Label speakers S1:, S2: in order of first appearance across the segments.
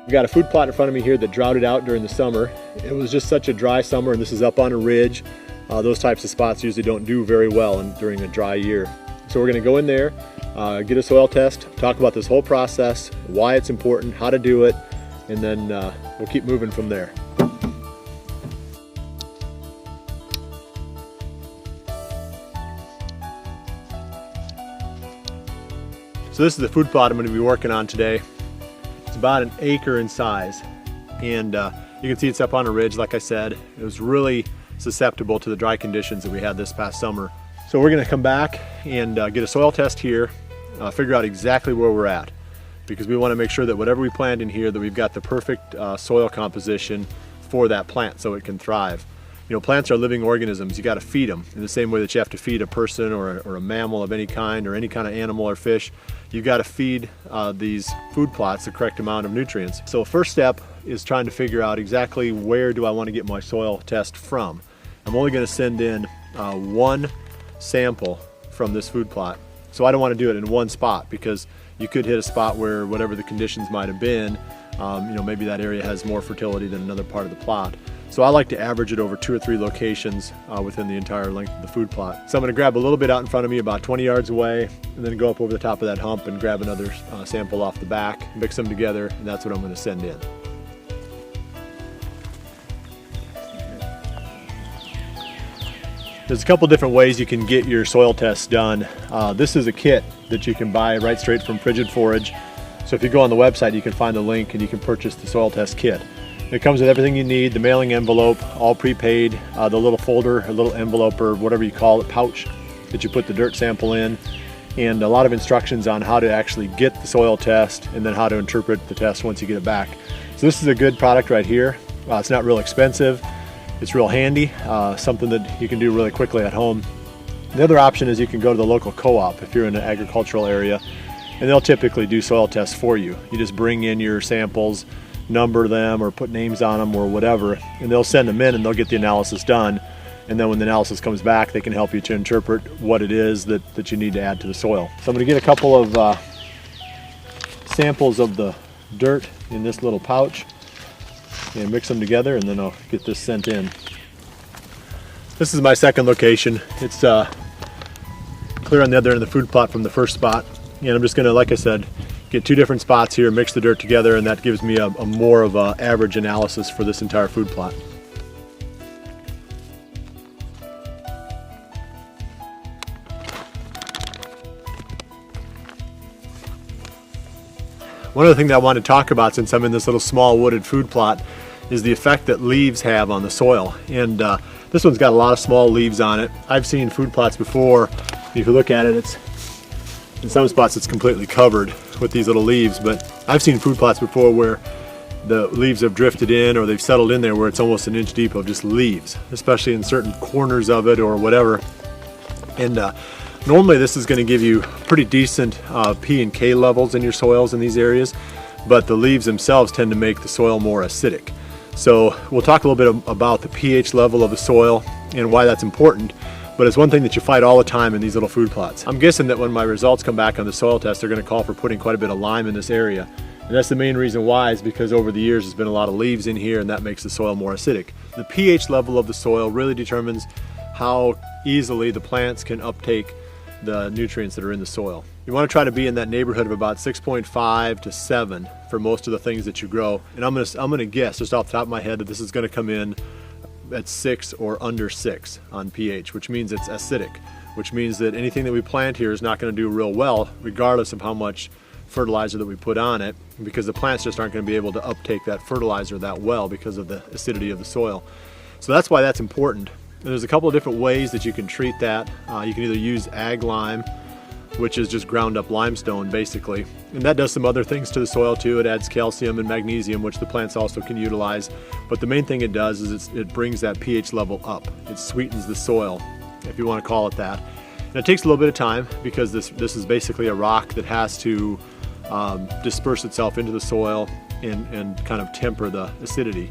S1: We've got a food plot in front of me here that droughted out during the summer. It was just such a dry summer, and this is up on a ridge. Those types of spots usually don't do very well during a dry year. So we're going to go in there, get a soil test, talk about this whole process, why it's important, how to do it, and then we'll keep moving from there. So this is the food plot I'm going to be working on today. It's about an acre in size, and you can see it's up on a ridge. Like I said, it was really susceptible to the dry conditions that we had this past summer. So we're going to come back and get a soil test here, figure out exactly where we're at, because we want to make sure that whatever we plant in here, that we've got the perfect soil composition for that plant so it can thrive. You know, plants are living organisms. You got to feed them in the same way that you have to feed a person or a mammal of any kind, or any kind of animal or fish. You've got to feed these food plots the correct amount of nutrients. So first step is trying to figure out exactly where do I want to get my soil test from. I'm only going to send in one sample from this food plot. So I don't want to do it in one spot, because you could hit a spot where whatever the conditions might have been, you know, maybe that area has more fertility than another part of the plot. So I like to average it over 2 or 3 locations within the entire length of the food plot. So I'm going to grab a little bit out in front of me, about 20 yards away, and then go up over the top of that hump and grab another sample off the back, mix them together, and that's what I'm going to send in. There's a couple different ways you can get your soil tests done. This is a kit that you can buy right straight from Frigid Forage. So if you go on the website, you can find the link and you can purchase the soil test kit. It comes with everything you need, the mailing envelope, all prepaid, the little folder, a little envelope, or whatever you call it, pouch that you put the dirt sample in, and a lot of instructions on how to actually get the soil test and then how to interpret the test once you get it back. So this is a good product right here. It's not real expensive. It's real handy, something that you can do really quickly at home. The other option is you can go to the local co-op if you're in an agricultural area, and they'll typically do soil tests for you. You just bring in your samples, number them, or put names on them or whatever, and they'll send them in and they'll get the analysis done. And then when the analysis comes back, they can help you to interpret what it is that you need to add to the soil. So I'm going to get a couple of samples of the dirt in this little pouch and mix them together, and then I'll get this sent in. This is my second location. It's clear on the other end of the food plot from the first spot, and I'm just going to, like I said, get 2 different spots here, mix the dirt together, and that gives me a more of an average analysis for this entire food plot. One other thing that I want to talk about, since I'm in this little small wooded food plot, is the effect that leaves have on the soil. And this one's got a lot of small leaves on it. I've seen food plots before. If you look at it, it's in some spots it's completely covered with these little leaves, but I've seen food plots before where the leaves have drifted in, or they've settled in there where it's almost an inch deep of just leaves, especially in certain corners of it or whatever. And normally this is going to give you pretty decent P and K levels in your soils in these areas, but the leaves themselves tend to make the soil more acidic. So we'll talk a little bit about the pH level of the soil and why that's important. But it's one thing that you fight all the time in these little food plots. I'm guessing that when my results come back on the soil test, they're going to call for putting quite a bit of lime in this area. And that's the main reason why, is because over the years there's been a lot of leaves in here, and that makes the soil more acidic. The pH level of the soil really determines how easily the plants can uptake the nutrients that are in the soil. You want to try to be in that neighborhood of about 6.5 to 7 for most of the things that you grow. And I'm going to guess just off the top of my head that this is going to come in at 6 or under 6 on pH, which means it's acidic, which means that anything that we plant here is not going to do real well, regardless of how much fertilizer that we put on it, because the plants just aren't going to be able to uptake that fertilizer that well because of the acidity of the soil. So that's why that's important. And there's a couple of different ways that you can treat that. You can either use ag lime, which is just ground up limestone basically, and that does some other things to the soil too. It adds calcium and magnesium, which the plants also can utilize, but the main thing it does is it brings that pH level up. It sweetens the soil, if you want to call it that. And it takes a little bit of time, because this is basically a rock that has to disperse itself into the soil and kind of temper the acidity.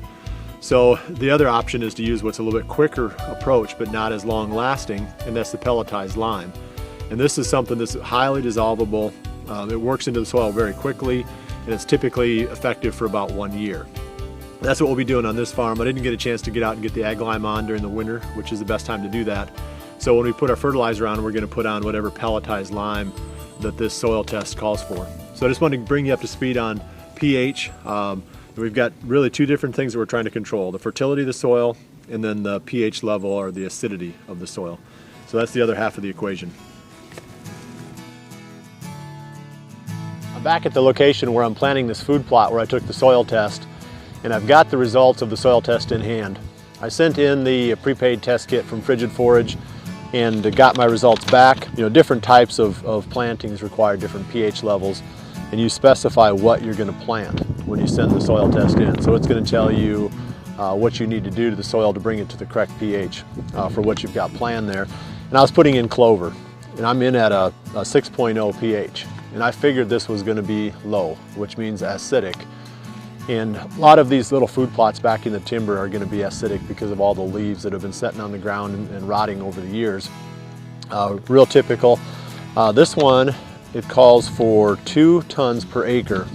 S1: So the other option is to use what's a little bit quicker approach but not as long lasting, and that's the pelletized lime. And this is something that's highly dissolvable. It works into the soil very quickly. and it's typically effective for about 1 year. That's what we'll be doing on this farm. I didn't get a chance to get out and get the ag lime on during the winter, which is the best time to do that. So when we put our fertilizer on, we're going to put on whatever pelletized lime that this soil test calls for. So I just wanted to bring you up to speed on pH. We've got really two different things that we're trying to control: the fertility of the soil and then the pH level, or the acidity of the soil. So that's the other half of the equation. I'm back at the location where I'm planting this food plot where I took the soil test, and I've got the results of the soil test in hand. I sent in the prepaid test kit from Frigid Forage and got my results back. You know, different types of plantings require different pH levels, and you specify what you're going to plant when you send the soil test in. So it's going to tell you what you need to do to the soil to bring it to the correct pH for what you've got planned there. And I was putting in clover, and I'm in at a 6.0 pH, and I figured this was going to be low, which means acidic. And a lot of these little food plots back in the timber are going to be acidic because of all the leaves that have been sitting on the ground and rotting over the years. Real typical. This one, it calls for 2 tons per acre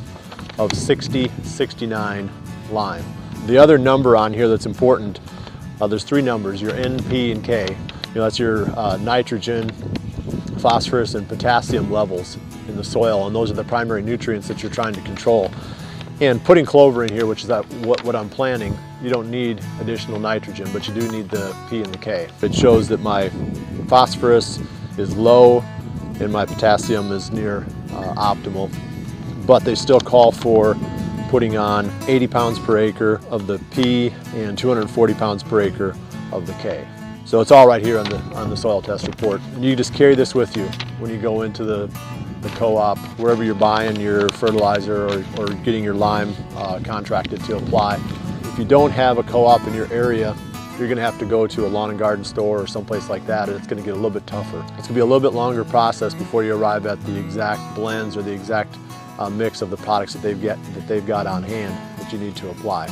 S1: of 60-69 lime. The other number on here that's important, there's 3 numbers: your N, P, and K. You know, that's your nitrogen, phosphorus, and potassium levels in the soil, and those are the primary nutrients that you're trying to control. And putting clover in here, which is what I'm planting, you don't need additional nitrogen, but you do need the P and the K. It shows that my phosphorus is low and my potassium is near optimal, but they still call for putting on 80 pounds per acre of the P and 240 pounds per acre of the K. So it's all right here on the soil test report. And you just carry this with you when you go into the co-op, wherever you're buying your fertilizer or getting your lime contracted to apply. If you don't have a co-op in your area, you're going to have to go to a lawn and garden store or someplace like that, and it's going to get a little bit tougher. It's going to be a little bit longer process before you arrive at the exact blends or the exact mix of the products that they've got on hand that you need to apply.